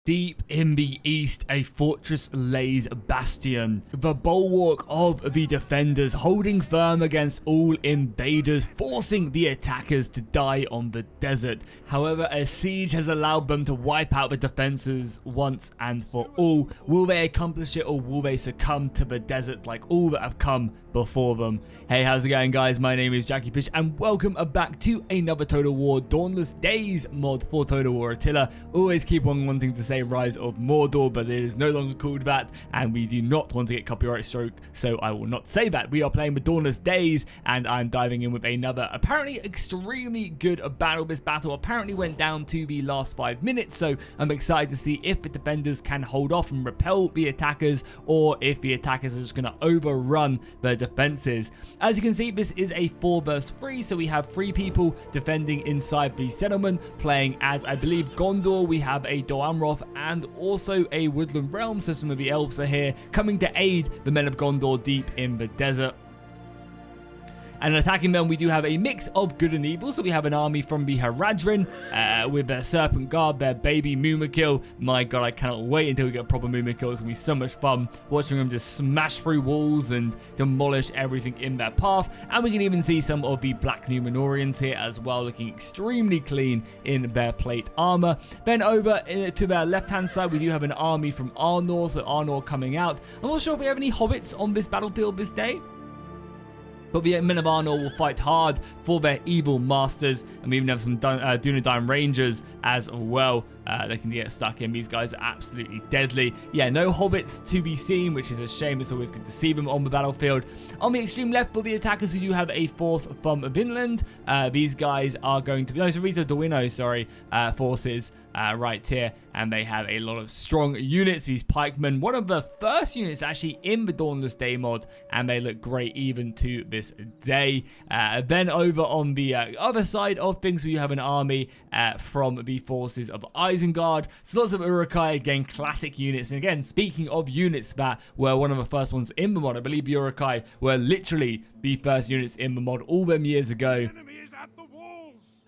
Deep in the east, a fortress lays bastion, the bulwark of the defenders holding firm against all invaders, forcing the attackers to die on the desert. However, a siege has allowed them to wipe out the defenses once and for all. Will they accomplish it, or will they succumb to the desert like all that have come before them? Hey, how's it going, guys? My name is Jackie Fish, and welcome back to another Total War Dawnless Days mod for Total War Atilla. Always keep on wanting to say Rise of Mordor, but it is no longer called that, and we do not want to get copyright stroke, so I will not say that. We are playing with Dawnless Days, and I'm diving in with another apparently extremely good battle. This battle apparently went down to the last 5 minutes, so I'm excited to see if the defenders can hold off and repel the attackers, or if the attackers are just going to overrun the defenses. As you can see, this is a 4 vs 3, so we have 3 people defending inside the settlement, playing as, I believe, Gondor. We have a Dol Amroth and also a Woodland Realm, so some of the elves are here coming to aid the men of Gondor deep in the desert. And attacking them, we do have a mix of good and evil. So we have an army from the Haradrim with their Serpent Guard, their baby Mumakil. My god, I cannot wait until we get proper Mumakil. It's going to be so much fun watching them just smash through walls and demolish everything in their path. And we can even see some of the Black Numenorians here as well, looking extremely clean in their plate armor. Then over to their left-hand side, we do have an army from Arnor, so Arnor coming out. I'm not sure if we have any hobbits on this battlefield this day, but the men of Arnor will fight hard for their evil masters, and we even have some Dunedain Rangers as well. They can get stuck in. These guys are absolutely deadly. Yeah, no hobbits to be seen, which is a shame. It's always good to see them on the battlefield. On the extreme left for the attackers, we do have a force from Vinland. These guys are going to be... No, so these are Dorino, sorry, forces right here. And they have a lot of strong units. These pikemen, one of the first units actually in the Dawnless Day mod, and they look great even to this day. Then over on the other side of things, we have an army from the forces of Isengard. So lots of Uruk-hai, again, classic units. And again, speaking of units that were one of the first ones in the mod, I believe the Uruk-hai were literally the first units in the mod all them years ago,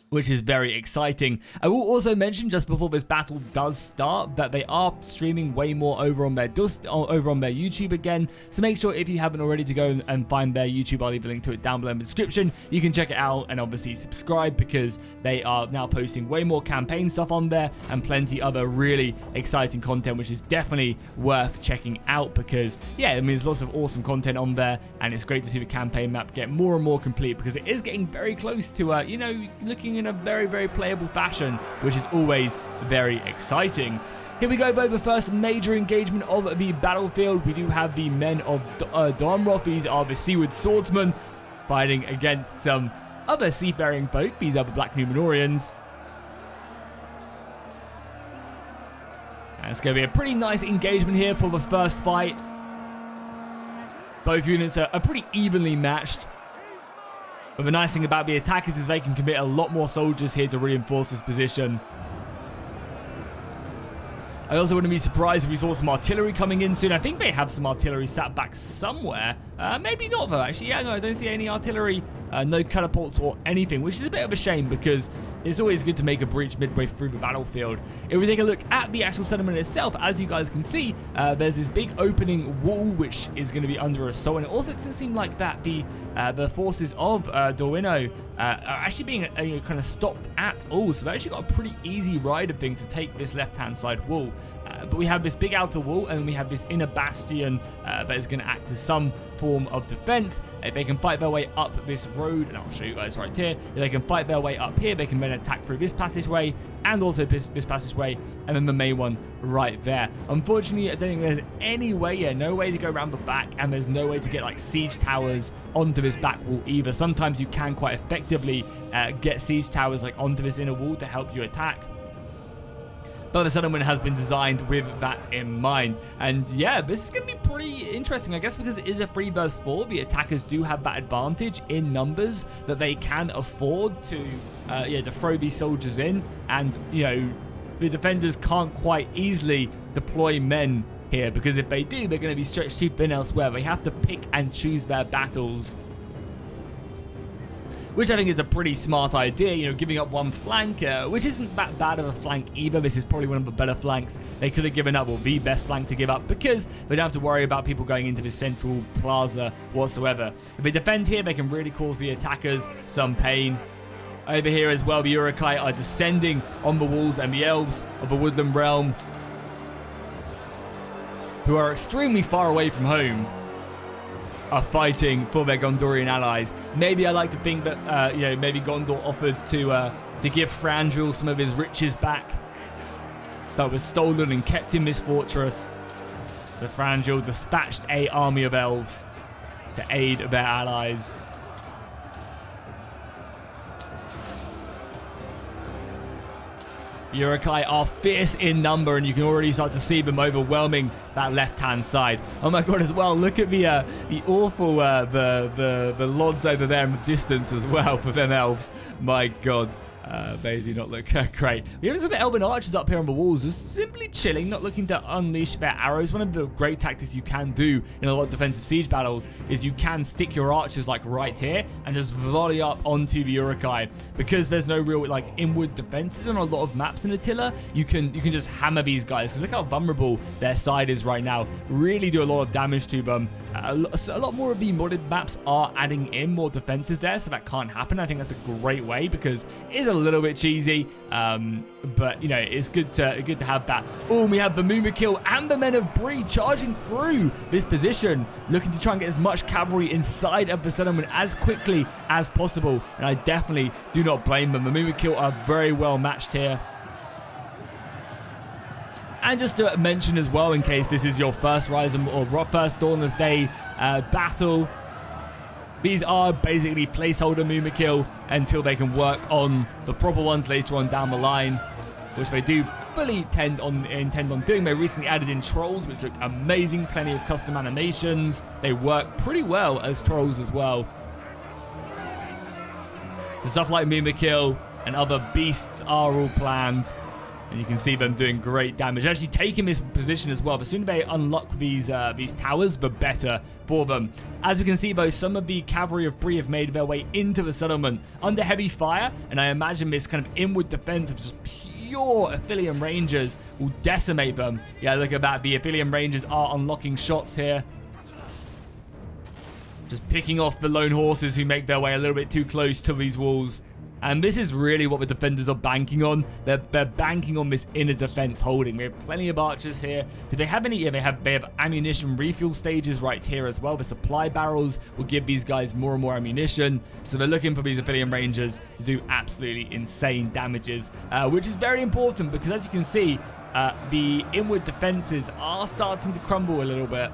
which is very exciting. I will also mention just before this battle does start that they are streaming way more over on their YouTube again. So make sure, if you haven't already, to go and find their YouTube. I'll leave a link to it down below in the description. You can check it out and obviously subscribe, because they are now posting way more campaign stuff on there and plenty other really exciting content, which is definitely worth checking out, because yeah, I mean, there's lots of awesome content on there, and it's great to see the campaign map get more and more complete, because it is getting very close to you know, looking in a very, very playable fashion, which is always very exciting. Here we go, though, the first major engagement of the battlefield. We do have the men of Dol Amroth. These are the Seaward Swordsmen fighting against some other seafaring folk. These are the Black Numenorians. And it's going to be a pretty nice engagement here for the first fight. Both units are pretty evenly matched. But the nice thing about the attackers is they can commit a lot more soldiers here to reinforce this position. I also wouldn't be surprised if we saw some artillery coming in soon. I think they have some artillery sat back somewhere. Maybe not, though, actually. Yeah, no, I don't see any artillery. No catapults or anything, which is a bit of a shame, because it's always good to make a breach midway through the battlefield. If we take a look at the actual settlement itself, as you guys can see, there's this big opening wall, which is going to be under assault. And it also doesn't seem like that the forces of Dorino are actually being kind of stopped at all. So they've actually got a pretty easy ride of things to take this left-hand side wall. But we have this big outer wall, and we have this inner bastion that is going to act as some form of defense. If they can fight their way up this road, and I'll show you guys right here, if they can fight their way up here, they can then attack through this passageway, and also this passageway, and then the main one right there. Unfortunately, I don't think there's any way, no way to go around the back, and there's no way to get like siege towers onto this back wall either. Sometimes you can quite effectively get siege towers like onto this inner wall to help you attack, but the settlement has been designed with that in mind. And yeah, this is going to be pretty interesting, I guess, because it is a 3 vs 4. The attackers do have that advantage in numbers, that they can afford to throw these soldiers in. And, you know, the defenders can't quite easily deploy men here, because if they do, they're going to be stretched too thin elsewhere. They have to pick and choose their battles. which I think is a pretty smart idea, you know, giving up one flank, which isn't that bad of a flank either. This is probably one of the better flanks they could have given up, or the best flank to give up, because they don't have to worry about people going into this central plaza whatsoever. If they defend here, they can really cause the attackers some pain. Over here as well, the Uruk-hai are descending on the walls, and the elves of the Woodland Realm, who are extremely far away from home, are fighting for their Gondorian allies. Maybe I like to think that, you know, maybe Gondor offered to give Thranduil some of his riches back that was stolen and kept in this fortress. So Thranduil dispatched an army of elves to aid their allies. Uruk-hai are fierce in number, and you can already start to see them overwhelming that left-hand side. Oh my god, as well, look at the awful, the lords over there in the distance as well for them elves. My god. They do not look great. We have some elven archers up here on the walls, just simply chilling, not looking to unleash their arrows. One of the great tactics you can do in a lot of defensive siege battles is you can stick your archers like right here and just volley up onto the Uruk-hai. Because there's no real like inward defenses on a lot of maps in Attila, you can just hammer these guys, because look how vulnerable their side is right now. Really do a lot of damage to them. A lot more of the modded maps are adding in more defenses there, so that can't happen. I think that's a great way, because it is a little bit cheesy, but you know, it's good to have that. Oh, we have the Mumakil and the Men of Bree charging through this position, looking to try and get as much cavalry inside of the settlement as quickly as possible, and I definitely do not blame them. The Mumakil are very well matched here. And just to mention as well, in case this is your first Rise or first Dawnless Day battle, these are basically placeholder Mumakil until they can work on the proper ones later on down the line, which they do fully intend on doing. They recently added in trolls, which look amazing, plenty of custom animations. They work pretty well as trolls as well. So stuff like Mumakil and other beasts are all planned. And you can see them doing great damage. Actually taking this position as well. The sooner they unlock these towers, the better for them. As we can see, though, some of the cavalry of Bree have made their way into the settlement under heavy fire. And I imagine this kind of inward defense of just pure Athelian Rangers will decimate them. Yeah, look at that. The Athelian Rangers are unlocking shots here. Just picking off the lone horses who make their way a little bit too close to these walls. And this is really what the defenders are banking on. They're banking on this inner defense holding. We have plenty of archers here. Do they have any? Yeah, they have ammunition refuel stages right here as well. The supply barrels will give these guys more and more ammunition. So they're looking for these Athelian Rangers to do absolutely insane damages, which is very important, because as you can see, the inward defenses are starting to crumble a little bit.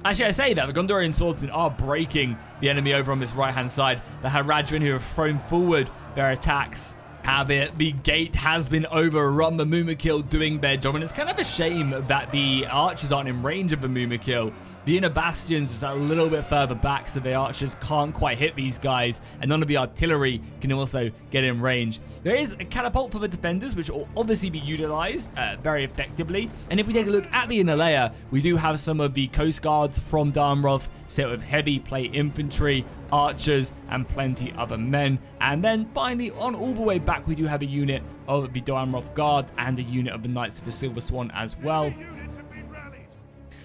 Actually, I say that the Gondorian swordsmen are breaking the enemy over on this right-hand side. The Haradrim, who have thrown forward their attacks, have it. The gate has been overrun. The Mumakil doing their job, and it's kind of a shame that the archers aren't in range of the Mumakil. The inner bastions is a little bit further back, so the archers can't quite hit these guys, and none of the artillery can also get in range. There is a catapult for the defenders, which will obviously be utilized very effectively. And if we take a look at the inner layer, we do have some of the coast guards from Darmroth set with heavy plate infantry, archers, and plenty other men. And then finally, on all the way back, we do have a unit of the Darmroth Guard and a unit of the Knights of the Silver Swan as well.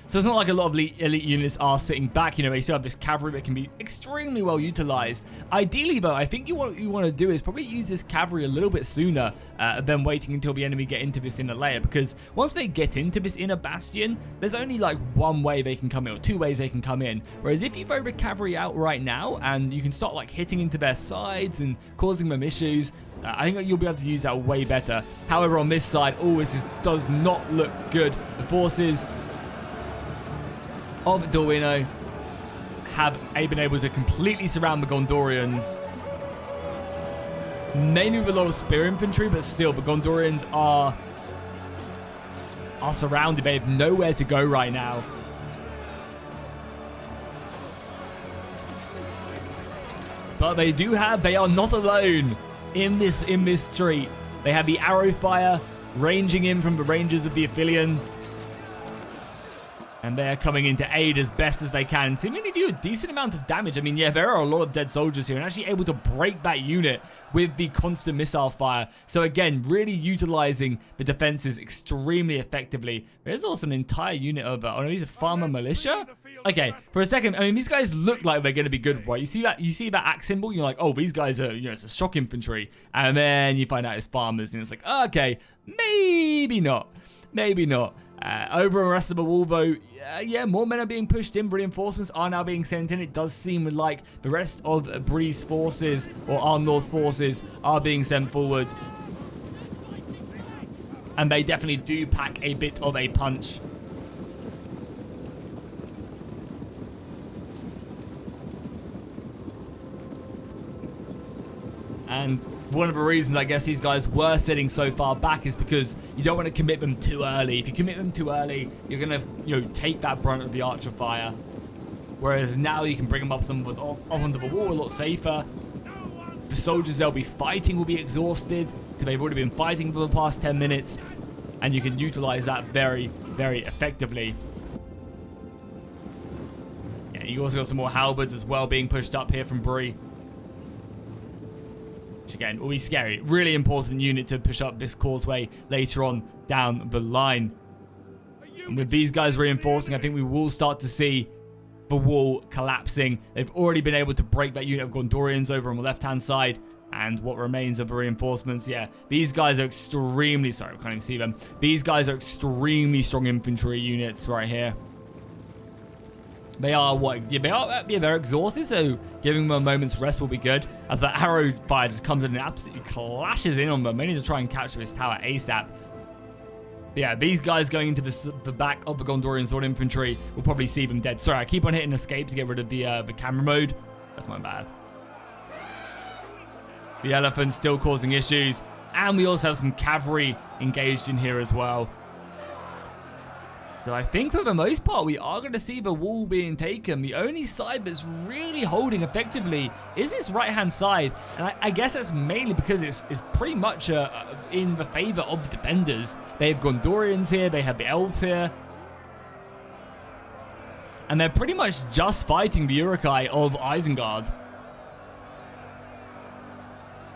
So it's not like a lot of elite units are sitting back. You know, they still have this cavalry that can be extremely well utilized. Ideally, though, I think what you want to do is probably use this cavalry a little bit sooner than waiting until the enemy get into this inner layer. Because once they get into this inner bastion, there's only like one way they can come in, or two ways they can come in. Whereas if you throw the cavalry out right now, and you can start like hitting into their sides and causing them issues, I think you'll be able to use that way better. However, on this side, this does not look good. The forces of Dorwino have been able to completely surround the Gondorians. Mainly with a lot of spear infantry, but still, the Gondorians are surrounded. They have nowhere to go right now. But they are not alone in this street. They have the arrow fire ranging in from the Rangers of the Aphelion. And they're coming in to aid as best as they can. Seemingly do a decent amount of damage. I mean, yeah, there are a lot of dead soldiers here and actually able to break that unit with the constant missile fire. So again, really utilizing the defenses extremely effectively. There's also an entire unit of, oh no, these are farmer militia? Okay, for a second, I mean, these guys look like they're going to be good, right? You see that axe symbol? You're like, oh, these guys are, it's a shock infantry. And then you find out it's farmers and it's like, okay, maybe not. Maybe not. Over the rest of the wall, though, yeah, more men are being pushed in. Reinforcements are now being sent in. It does seem like the rest of Bree's forces, or Arnor's forces, are being sent forward. And they definitely do pack a bit of a punch. And one of the reasons I guess these guys were sitting so far back is because you don't want to commit them too early. If you commit them too early, you're going to, take that brunt of the archer fire. Whereas now you can bring them up onto the wall a lot safer. The soldiers they'll be fighting will be exhausted because they've already been fighting for the past 10 minutes. And you can utilize that very, very effectively. Yeah, you also got some more halberds as well being pushed up here from Bree. Which again will be scary. Really important unit to push up this causeway later on down the line. And with these guys reinforcing, I think we will start to see the wall collapsing. They've already been able to break that unit of Gondorians over on the left-hand side. And what remains of the reinforcements, yeah. These guys are extremely, sorry, I can't even see them. These guys are extremely strong infantry units right here. They are what? Yeah, they're exhausted, so giving them a moment's rest will be good. As that arrow fire just comes in and absolutely clashes in on them. They need to try and capture this tower ASAP. But yeah, these guys going into the back of the Gondorian sword infantry will probably see them dead. Sorry, I keep on hitting escape to get rid of the camera mode. That's my bad. The elephant's still causing issues. And we also have some cavalry engaged in here as well. So I think for the most part, we are going to see the wall being taken. The only side that's really holding effectively is this right-hand side. And I guess that's mainly because it's pretty much in the favor of the defenders. They have Gondorians here. They have the elves here. And they're pretty much just fighting the Uruk-hai of Isengard.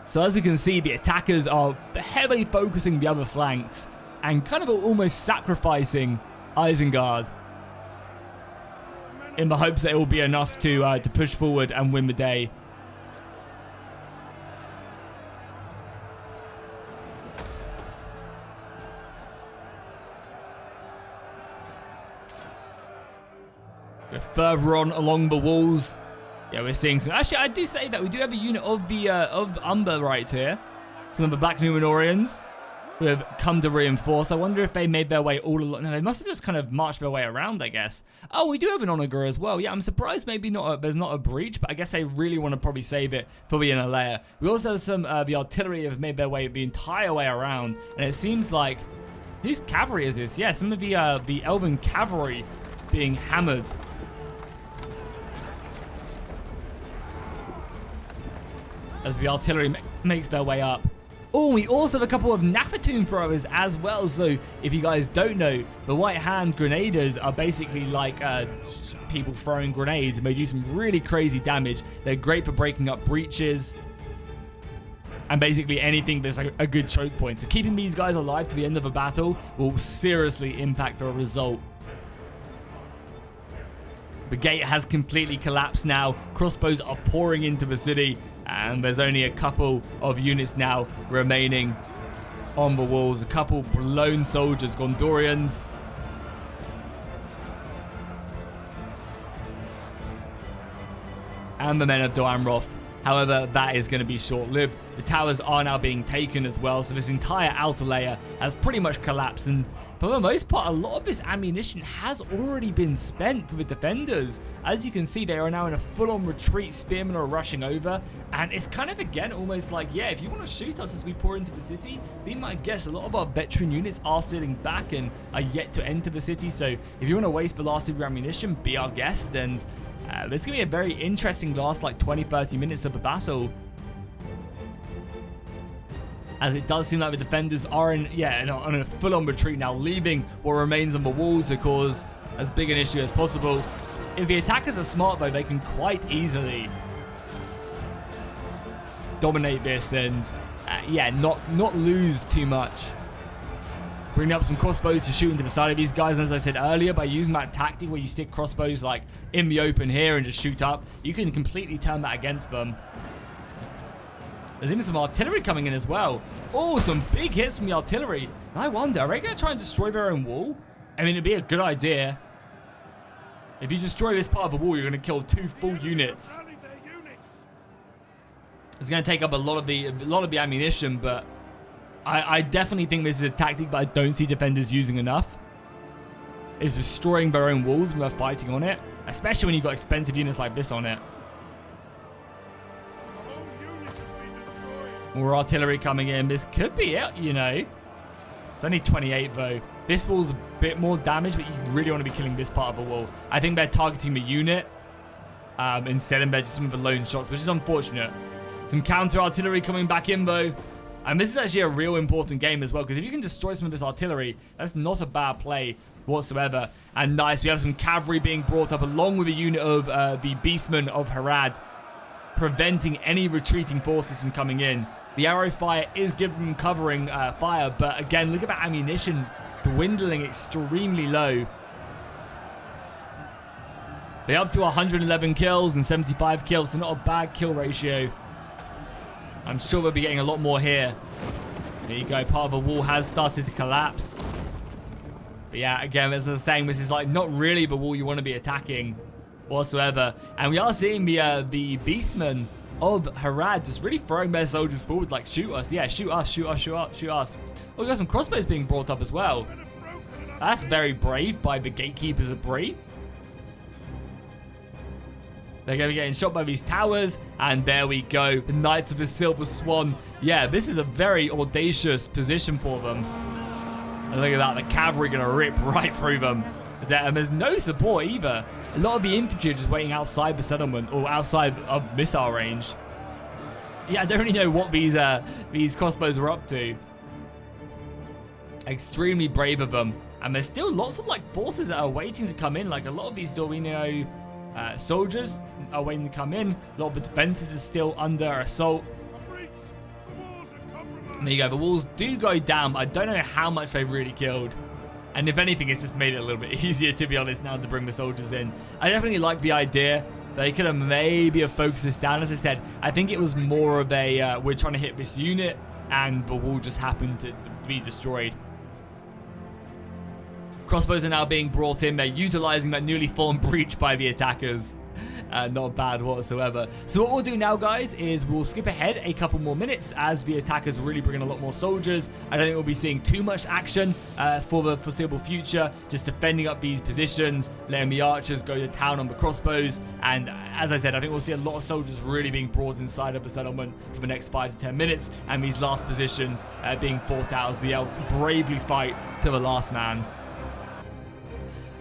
So as we can see, the attackers are heavily focusing the other flanks and kind of almost sacrificing Isengard in the hopes that it will be enough to push forward and win the day. We're further on along the walls. Yeah, we're seeing some. Actually, I do say that we do have a unit of the of Umber right here. Some of the Black Numenorians who have come to reinforce. I wonder if they made their way all along. No, they must have just kind of marched their way around, I guess. Oh, we do have an Onager as well. Yeah, I'm surprised maybe there's not a breach, but I guess they really want to probably save it for the inner layer. We also have some, the artillery have made their way the entire way around, and it seems like, whose cavalry is this? Yeah, some of the Elven cavalry being hammered. As the artillery makes their way up. Oh, we also have a couple of Nafatoon throwers as well. So, if you guys don't know, the White Hand Grenadiers are basically like people throwing grenades. And they do some really crazy damage. They're great for breaking up breaches. And basically anything that's like a good choke point. So, keeping these guys alive to the end of the battle will seriously impact the result. The gate has completely collapsed now. Crossbows are pouring into the city. And there's only a couple of units now remaining on the walls. A couple lone soldiers, Gondorians. And the men of Doamroth. However, that is going to be short-lived. The towers are now being taken as well. So this entire outer layer has pretty much collapsed. And for the most part, a lot of this ammunition has already been spent for the defenders. As you can see, they are now in a full-on retreat. Spearmen are rushing over. And it's kind of, again, almost like, yeah, if you want to shoot us as we pour into the city, be my guess, a lot of our veteran units are sitting back and are yet to enter the city. So if you want to waste the last of your ammunition, be our guest. And there's going to be a very interesting last, like, 20-30 minutes of the battle. As it does seem like the defenders are on a full-on retreat now, leaving what remains on the wall to cause as big an issue as possible. If the attackers are smart, though, they can quite easily dominate this and, yeah, not lose too much. Bring up some crossbows to shoot into the side of these guys. As I said earlier, by using that tactic where you stick crossbows like in the open here and just shoot up, you can completely turn that against them. There's even some artillery coming in as well. Oh, some big hits from the artillery. And I wonder, are they going to try and destroy their own wall? I mean, it'd be a good idea. If you destroy this part of the wall, you're going to kill 2 full units. It's going to take up a lot of the ammunition, but I definitely think this is a tactic that I don't see defenders using enough. Is destroying their own walls when they're fighting on it, especially when you've got expensive units like this on it. More artillery coming in. This could be it, you know. It's only 28 though. This wall's a bit more damage, but you really want to be killing this part of the wall. I think they're targeting the unit instead, and they're just some of the lone shots, which is unfortunate. Some counter artillery coming back in though. And this is actually a real important game as well, because if you can destroy some of this artillery, that's not a bad play whatsoever. And nice, we have some cavalry being brought up along with a unit of the Beastmen of Harad, preventing any retreating forces from coming in. The arrow fire is giving them covering fire, but again, look at that ammunition dwindling extremely low. They're up to 111 kills and 75 kills, so not a bad kill ratio. I'm sure we'll be getting a lot more here. There you go. Part of the wall has started to collapse. But yeah, again, as I was saying, this is like not really the wall you want to be attacking whatsoever. And we are seeing the Beastmen of Harad just really throwing their soldiers forward, like, shoot us. Yeah, shoot us, shoot us, shoot us, shoot us. Oh, we got some crossbows being brought up as well. That's very brave by the gatekeepers of Bree. They're going to be getting shot by these towers, and there we go. The Knights of the Silver Swan. Yeah, this is a very audacious position for them. And look at that, the cavalry going to rip right through them. And there's no support either. A lot of the infantry are just waiting outside the settlement, or outside of missile range. Yeah, I don't really know what these crossbows are up to. Extremely brave of them. And there's still lots of like forces that are waiting to come in. Like a lot of these Dorino soldiers are waiting to come in. A lot of the defenses are still under assault. And there you go. The walls do go down, but I don't know how much they've really killed. And if anything, it's just made it a little bit easier, to be honest, now to bring the soldiers in. I definitely like the idea. They could have maybe focused this down. As I said, I think it was more of a, we're trying to hit this unit, and the wall just happened to be destroyed. Crossbows are now being brought in. They're utilizing that newly formed breach by the attackers. Not bad whatsoever. So what we'll do now, guys, is we'll skip ahead a couple more minutes as the attackers really bring in a lot more soldiers. I don't think we'll be seeing too much action for the foreseeable future. Just defending up these positions, letting the archers go to town on the crossbows. And as I said, I think we'll see a lot of soldiers really being brought inside of the settlement for the next 5 to 10 minutes. And these last positions being fought out as the elves bravely fight to the last man.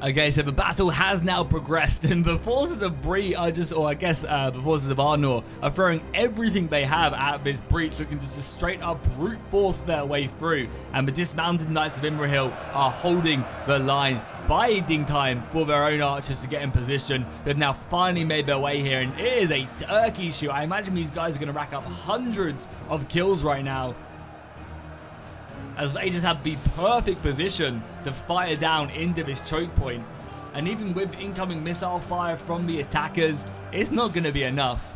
Okay, so the battle has now progressed, and the forces of Bree are just, or I guess the forces of Arnor are throwing everything they have at this breach, looking to just straight up brute force their way through. And the dismounted Knights of Imrahil are holding the line, biding time for their own archers to get in position. They've now finally made their way here, and it is a turkey shoot. I imagine these guys are going to rack up hundreds of kills right now, as they just have the perfect position to fire down into this choke point. And even with incoming missile fire from the attackers, it's not going to be enough.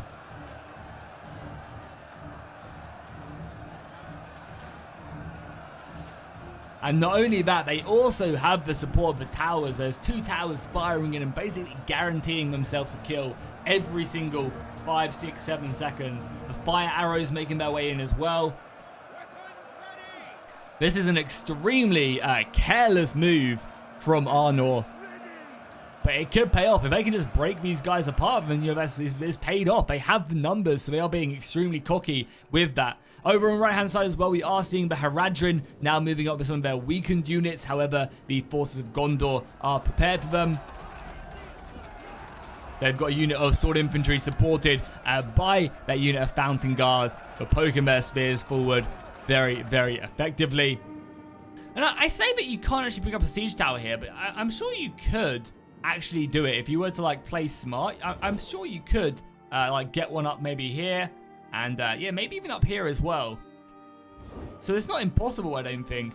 And not only that, they also have the support of the towers. There's 2 towers firing in and basically guaranteeing themselves a kill every single 5, 6, 7 seconds. The fire arrows making their way in as well. This is an extremely careless move from Arnor, but it could pay off. If they can just break these guys apart, then it's paid off. They have the numbers, so they are being extremely cocky with that. Over on the right-hand side as well, we are seeing the Haradrim now moving up with some of their weakened units. However, the forces of Gondor are prepared for them. They've got a unit of sword infantry supported by that unit of Fountain Guard. They're poking their spears forward very, very effectively. And I say that you can't actually pick up a siege tower here, but I'm sure you could actually do it if you were to like play smart. I'm sure you could like get one up maybe here, and yeah, maybe even up here as well. So it's not impossible, I don't think.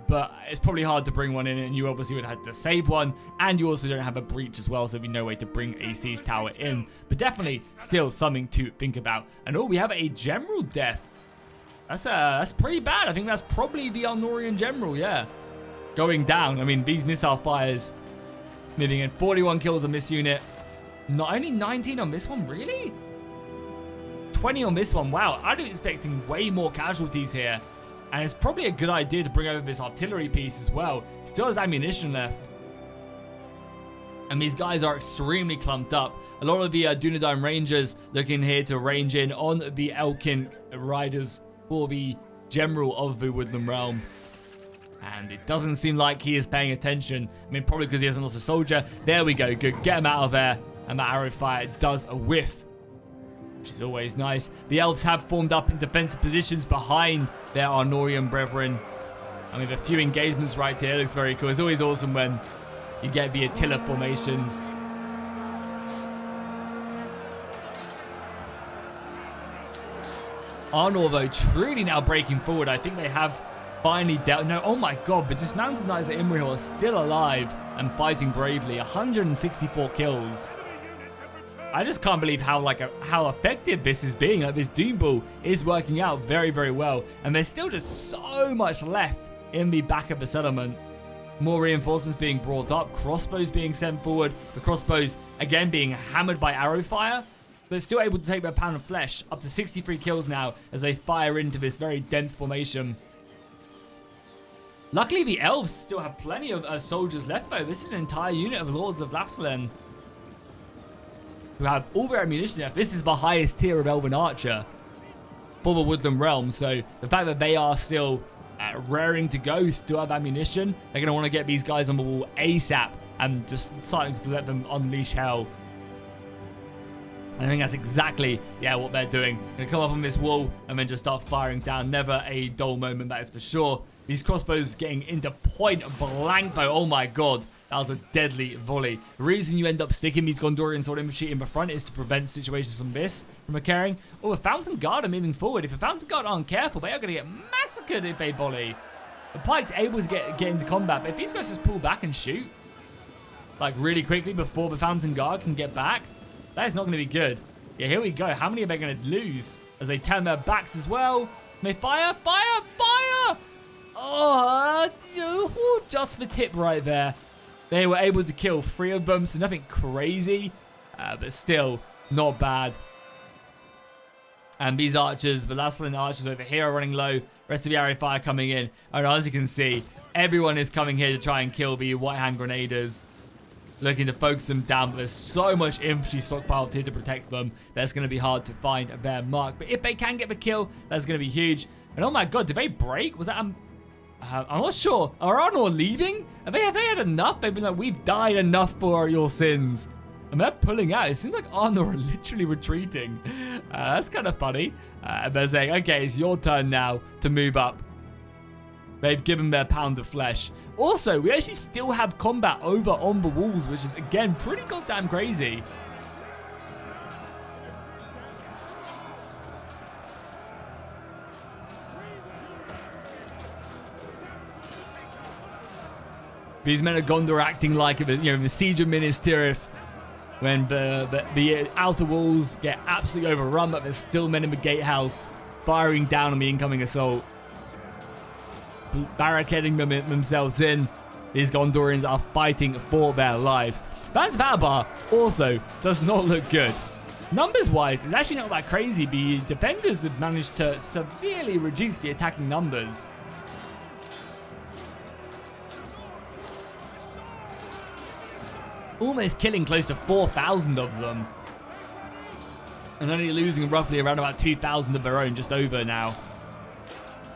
But it's probably hard to bring one in, and you obviously would have to save one, and you also don't have a breach as well, so there'd be no way to bring a siege tower in. But definitely still something to think about. And oh, we have a general death. That's pretty bad. I think that's probably the Arnorian general, yeah. Going down. I mean, these missile fires moving in. 41 kills on this unit. Not only 19 on this one, really? 20 on this one. Wow, I'd be expecting way more casualties here. And it's probably a good idea to bring over this artillery piece as well. Still has ammunition left. And these guys are extremely clumped up. A lot of the Dunedain Rangers looking here to range in on the Elkin Riders for the General of the Woodland Realm. And it doesn't seem like he is paying attention. I mean, probably because he hasn't lost a soldier. There we go. Good. Get him out of there. And that arrow fire does a whiff, which is always nice. The elves have formed up in defensive positions behind their Arnorian brethren. And we have a few engagements right here. It looks very cool. It's always awesome when you get the Attila formations. Arnor, though, truly now breaking forward. I think they have finally dealt... No, oh my god, but Dismounted Knights of Imrahil are still alive and fighting bravely. 164 kills. I just can't believe how effective this is being. Like, this Doom Ball is working out very, very well. And there's still just so much left in the back of the settlement. More reinforcements being brought up. Crossbows being sent forward. The crossbows, again, being hammered by arrow fire. But still able to take their pound of flesh. Up to 63 kills now as they fire into this very dense formation. Luckily, the elves still have plenty of soldiers left, though. This is an entire unit of Lords of Lascalen who have all their ammunition left. This is the highest tier of Elven Archer for the Woodland Realm. So the fact that they are still raring to go, still have ammunition, they're going to want to get these guys on the wall ASAP and just starting to let them unleash hell. And I think that's exactly, yeah, what they're doing. Going to come up on this wall and then just start firing down. Never a dull moment, that is for sure. These crossbows getting into point blank though. Oh my god. That was a deadly volley. The reason you end up sticking these Gondorian sword infantry in the front is to prevent situations from this from occurring. Oh, a Fountain Guard are moving forward. If the Fountain Guard aren't careful, they are going to get massacred if they volley. The Pike's able to get into combat, but if these guys just pull back and shoot, like really quickly before the Fountain Guard can get back, that is not going to be good. Yeah, here we go. How many are they going to lose as they turn their backs as well? And they fire, fire, fire! Oh, just the tip right there. They were able to kill 3 of them, so nothing crazy, but still not bad. And these archers, the Lascalen archers over here are running low. Rest of the arrow fire coming in. And as you can see, everyone is coming here to try and kill the White Hand Grenadiers. Looking to focus them down, but there's so much infantry stockpiled here to protect them. That's going to be hard to find their mark. But if they can get the kill, that's going to be huge. And oh my god, did they break? Was that... I'm not sure. Are Arnor leaving? Have they had enough? They've been like, we've died enough for your sins. And they're pulling out. It seems like Arnor are literally retreating. That's kind of funny. And they're saying, okay, it's your turn now to move up. They've given their pound of flesh. Also, we actually still have combat over on the walls, which is, again, pretty goddamn crazy. These men of Gondor acting like, the Siege of Minas Tirith, when the outer walls get absolutely overrun, but there's still men in the gatehouse firing down on the incoming assault. Barricading themselves in. These Gondorians are fighting for their lives. Vance Valabar also does not look good. Numbers-wise, it's actually not that crazy. The defenders have managed to severely reduce the attacking numbers. Almost killing close to 4,000 of them. And only losing roughly around about 2,000 of their own, just over now.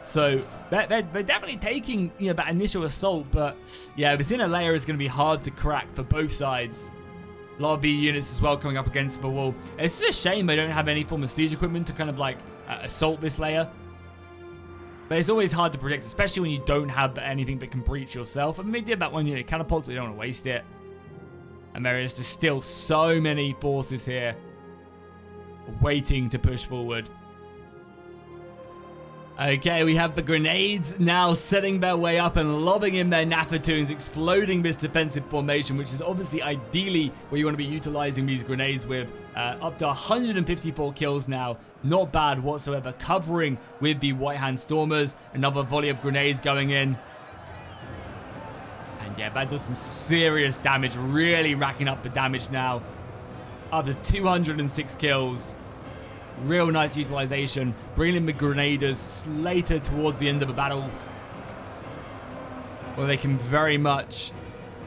So they're definitely taking that initial assault, but yeah, this inner layer is going to be hard to crack for both sides. A lot of B units as well coming up against the wall. It's just a shame they don't have any form of siege equipment to kind of like assault this layer. But it's always hard to predict, especially when you don't have anything that can breach yourself. I mean, they did that one unit catapults, but we don't want to waste it. And there is just still so many forces here waiting to push forward. Okay, we have the grenades now setting their way up and lobbing in their Nafatoons, exploding this defensive formation, which is obviously ideally where you want to be utilizing these grenades with. Up to 154 kills now. Not bad whatsoever. Covering with the White Hand Stormers. Another volley of grenades going in. And yeah, that does some serious damage. Really racking up the damage now. Up to 206 kills. Real nice utilization. Bringing in the Grenaders slated towards the end of the battle, where they can very much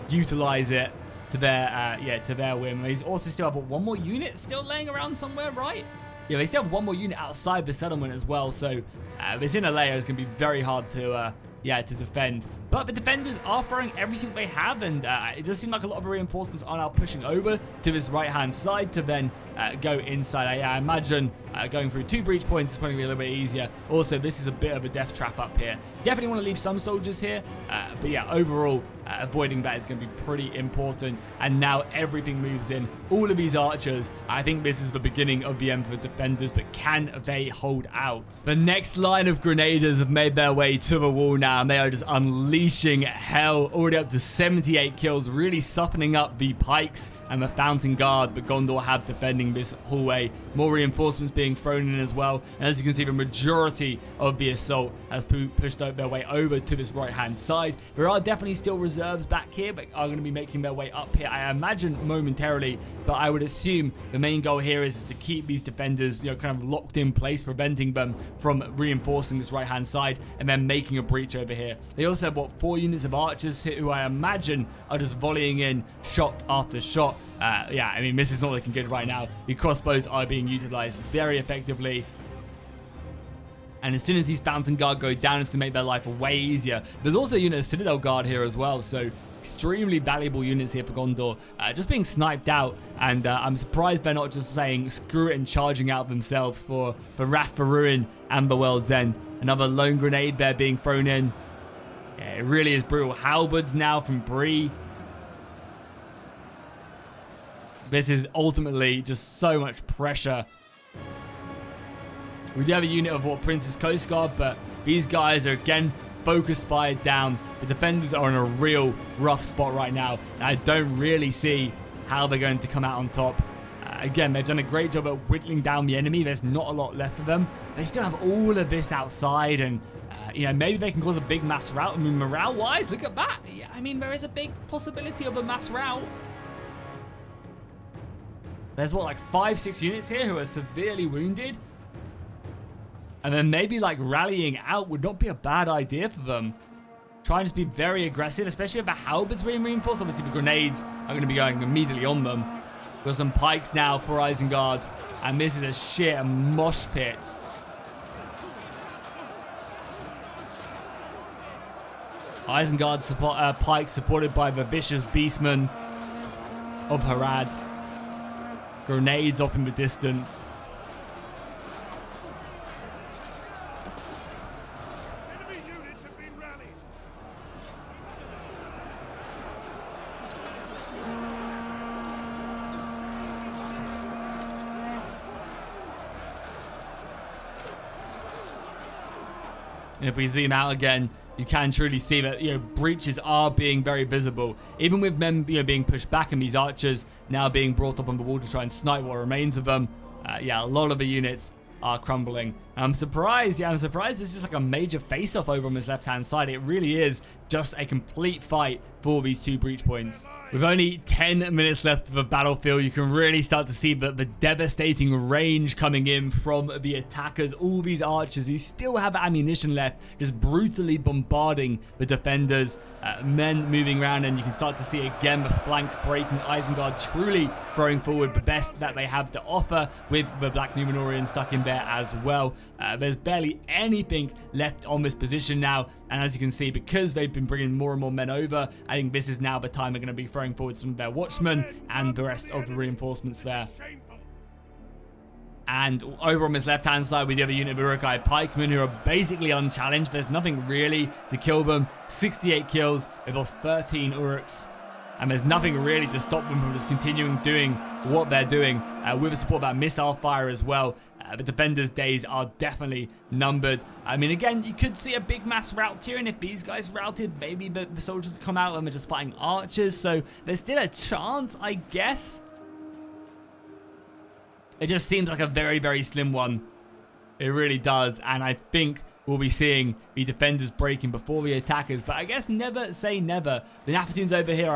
utilize it to their whim. They also still have one more unit still laying around somewhere, right? Yeah, they still have one more unit outside the settlement as well. So this inner layer is going to be very hard to defend. But the defenders are throwing everything they have, and it does seem like a lot of reinforcements are now pushing over to this right-hand side to then go inside. I imagine going through 2 breach points is probably going to be a little bit easier. Also, this is a bit of a death trap up here. Definitely want to leave some soldiers here, but yeah, overall, avoiding that is going to be pretty important. And now everything moves in. All of these archers, I think this is the beginning of the end for the defenders, but can they hold out? The next line of grenaders have made their way to the wall now, and they are just unleashing hell, already up to 78 kills, really supping up the pikes and the fountain guard that Gondor have defending this hallway. More reinforcements being thrown in as well, and as you can see, the majority of the assault has pushed their way over to this right hand side. There are definitely still reserves back here, but are going to be making their way up here, I imagine, momentarily. But I would assume the main goal here is to keep these defenders, kind of locked in place, preventing them from reinforcing this right hand side and then making a breach over here. They also have, what, 4 units of archers who I imagine are just volleying in shot after shot. Yeah, I mean, this is not looking good right now. The crossbows are being utilized very effectively. And as soon as these Fountain Guard go down, it's going to make their life way easier. There's also a unit of Citadel Guard here as well, so extremely valuable units here for Gondor. Just being sniped out, and I'm surprised they're not just saying screw it and charging out themselves for Wrath for Ruin and the World's End. Another lone grenade there being thrown in. Yeah, it really is brutal. Halberds now from Bree. This is ultimately just so much pressure. We do have a unit of what, Prince's Coast Guard, but these guys are again focused fired down. The defenders are in a real rough spot right now. I don't really see how they're going to come out on top. Again, they've done a great job at whittling down the enemy. There's not a lot left of them. They still have all of this outside, and maybe they can cause a big mass rout. I mean, morale-wise, look at that. Yeah, I mean, there is a big possibility of a mass rout. There's what, like 5-6 units here who are severely wounded. And then maybe like rallying out would not be a bad idea for them. Try and just be very aggressive, especially if the halberds being reinforced. Obviously the grenades are going to be going immediately on them. Got some pikes now for Isengard. And this is a sheer mosh pit. Isengard pikes supported by the vicious beastmen of Harad. Grenades off in the distance. Enemy units have been rallied. And if we zoom out again, you can truly see that, breaches are being very visible. Even with men, being pushed back and these archers now being brought up on the wall to try and snipe what remains of them. Yeah, a lot of the units are crumbling. I'm surprised. Yeah, I'm surprised this is like a major face-off over on this left-hand side. It really is just a complete fight for these 2 breach points. With only 10 minutes left of the battlefield, you can really start to see the devastating range coming in from the attackers. All these archers who still have ammunition left, just brutally bombarding the defenders. Men moving around, and you can start to see again the flanks breaking. Isengard truly throwing forward the best that they have to offer, with the Black Numenorian stuck in there as well. There's barely anything left on this position now, and as you can see, because they've been bringing more and more men over, I think this is now the time they're going to be throwing forward some of their watchmen and the rest of the reinforcements there. And over on this left-hand side with the other unit of Urukai pikemen who are basically unchallenged. There's nothing really to kill them. 68 kills. They've lost 13 Uruks. And there's nothing really to stop them from just continuing doing what they're doing with the support of that missile fire as well. The defenders' days are definitely numbered. I mean, again, you could see a big mass rout here, and if these guys routed, maybe the soldiers would come out and they're just fighting archers. So there's still a chance, I guess. It just seems like a very, very slim one. It really does. And I think we'll be seeing the defenders breaking before the attackers. But I guess never say never. The Nafatoons over here,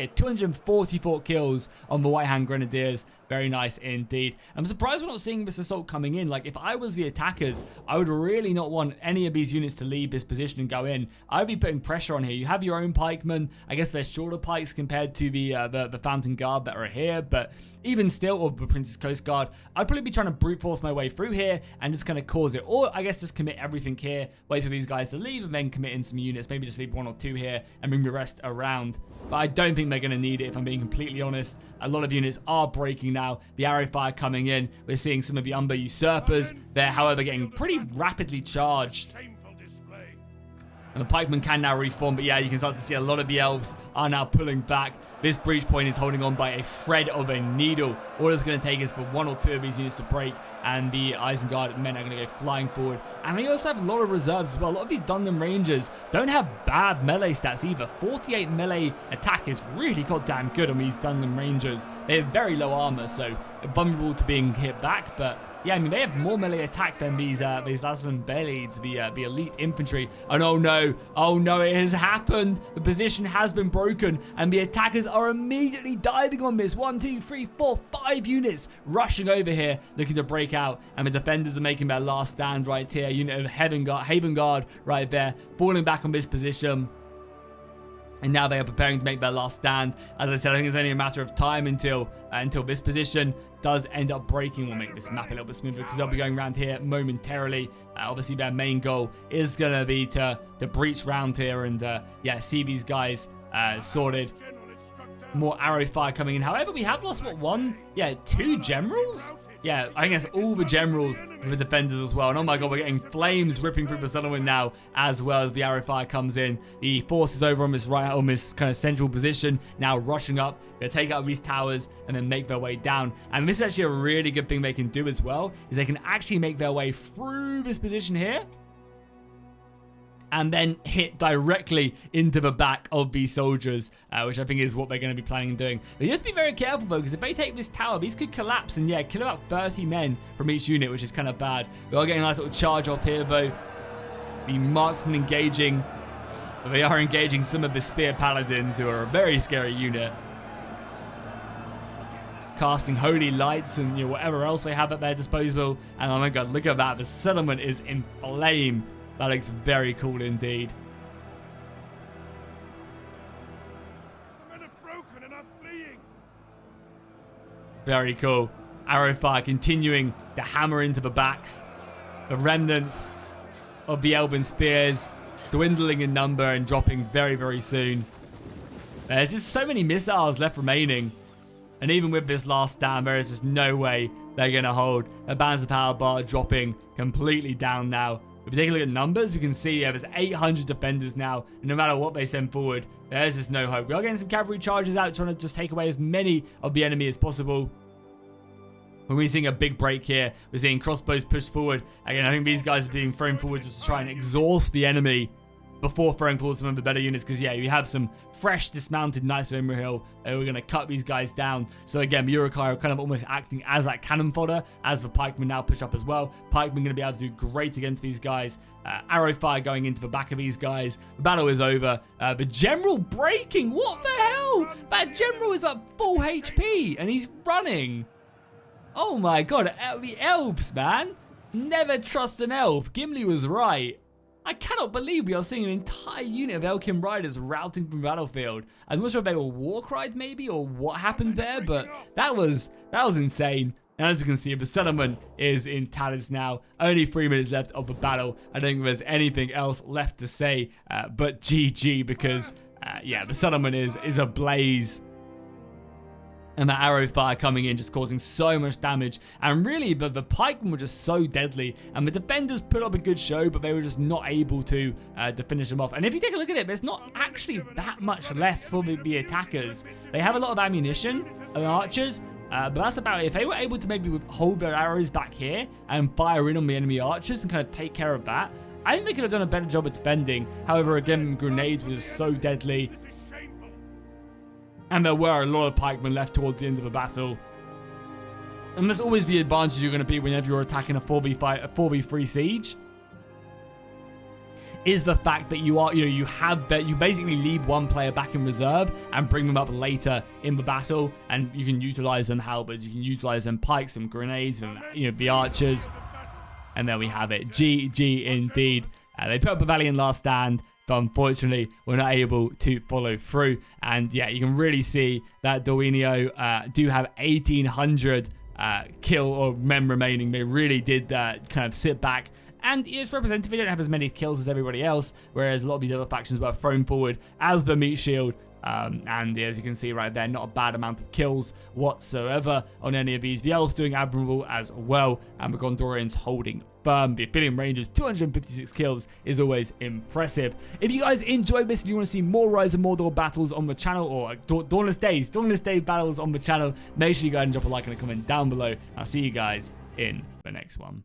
244 kills on the White-Hand Grenadiers. Very nice indeed. I'm surprised we're not seeing this assault coming in. Like, if I was the attackers, I would really not want any of these units to leave this position and go in. I'd be putting pressure on here. You have your own pikemen. I guess they're shorter pikes compared to the Fountain Guard that are here. But even still, or the Princess Coast Guard, I'd probably be trying to brute force my way through here and just kind of cause it. Or I guess just commit everything here, wait for these guys to leave, and then commit in some units. Maybe just leave 1 or 2 here and bring the rest around. But I don't think they're going to need it, if I'm being completely honest. A lot of units are breaking now. The arrow fire coming in. We're seeing some of the Umber usurpers. They're, however, getting pretty rapidly charged. And the pikemen can now reform, but yeah, you can start to see a lot of the elves are now pulling back. This breach point is holding on by a thread of a needle. All it's going to take is for 1 or 2 of these units to break, and the Isengard men are going to go flying forward. And we also have a lot of reserves as well. A lot of these Dunham Rangers don't have bad melee stats either. 48 melee attack is really goddamn good on these Dunham Rangers. They have very low armor, so vulnerable to being hit back, but yeah, I mean, they have more melee attack than these Laslin Belides, the elite infantry. And oh no, it has happened. The position has been broken, and the attackers are immediately diving on this. 1, 2, 3, 4, 5 units rushing over here, looking to break out, and the defenders are making their last stand right here. Unit of Haven Guard right there, falling back on this position. And now they are preparing to make their last stand. As I said, I think it's only a matter of time until this position does end up breaking. We'll make this map a little bit smoother because they'll be going around here momentarily. Obviously, their main goal is going to be to breach round here and, yeah, see these guys sorted. More arrow fire coming in. However, we have lost, what, 1? Yeah, 2 generals? Yeah, I guess all the generals with the defenders as well. And oh my god, we're getting flames ripping through the Sutherland now as well as the arrow fire comes in. The forces over on this kind of central position now rushing up. They'll take out these towers and then make their way down. And this is actually a really good thing they can do as well, is they can actually make their way through this position here and then hit directly into the back of these soldiers, which I think is what they're going to be planning on doing. But you have to be very careful, though, because if they take this tower, these could collapse and, yeah, kill about 30 men from each unit, which is kind of bad. We are getting a nice little charge off here, though. The marksmen engaging. But they are engaging some of the spear paladins, who are a very scary unit. Casting holy lights and, you know, whatever else they have at their disposal. And oh my god, look at that. The settlement is in flame. That looks very cool indeed. The men are broken and are fleeing. Very cool. Arrow fire continuing to hammer into the backs. The remnants of the Elven spears dwindling in number and dropping very, very soon. There's just so many missiles left remaining. And even with this last stand, there is just no way they're going to hold. The balance of power bar dropping completely down now. If we take a look at numbers, we can see there's 800 defenders now. And no matter what they send forward, there's just no hope. We are getting some cavalry charges out, trying to just take away as many of the enemy as possible. When we're seeing a big break here, we're seeing crossbows push forward. Again, I think these guys are being thrown forward just to try and exhaust the enemy before throwing forward some of the better units. Because, yeah, you have some fresh dismounted Knights of Imrahil. We're going to cut these guys down. So, again, the Urukai are kind of almost acting as that cannon fodder as the pikemen now push up as well. Pikemen going to be able to do great against these guys. Arrow fire going into the back of these guys. The battle is over. The general breaking. What the hell? That general is at full HP and he's running. Oh, my God. The elves, man. Never trust an elf. Gimli was right. I cannot believe we are seeing an entire unit of Elkin Riders routing from the battlefield. I'm not sure if they were Warcried maybe or what happened there, but that was insane. And as you can see, the settlement is in tatters now. Only 3 minutes left of the battle. I don't think there's anything else left to say but GG because, yeah, the settlement is ablaze. And that arrow fire coming in just causing so much damage. And really, the pikemen were just so deadly. And the defenders put up a good show, but they were just not able to finish them off. And if you take a look at it, there's not actually that much left for the attackers. They have a lot of ammunition and archers. But that's about it. If they were able to maybe hold their arrows back here and fire in on the enemy archers and kind of take care of that, I think they could have done a better job at defending. However, again, grenades were just so deadly. And there were a lot of pikemen left towards the end of the battle. And there's always the advantage you're going to be whenever you're attacking a 4v5, a 4v3 siege. Is the fact that you are, you basically leave one player back in reserve and bring them up later in the battle. And you can utilize them halberds, you can utilize them pikes, some grenades, and the archers. And there we have it. GG indeed. They put up a valiant last stand. But unfortunately, we're not able to follow through. And yeah, you can really see that Dorwinio do have 1,800 kill or men remaining. They really did kind of sit back. And it's representative. They don't have as many kills as everybody else, whereas a lot of these other factions were thrown forward as the meat shield. And as you can see right there, not a bad amount of kills whatsoever on any of these. The elves doing admirable as well, and the Gondorians holding firm. The Aphelion Rangers 256 kills is always impressive. If you guys enjoyed this and you want to see more Rise of Mordor battles on the channel, or Dauntless Day battles on the channel, make sure you go ahead and drop a like and a comment down below. I'll see you guys in the next one.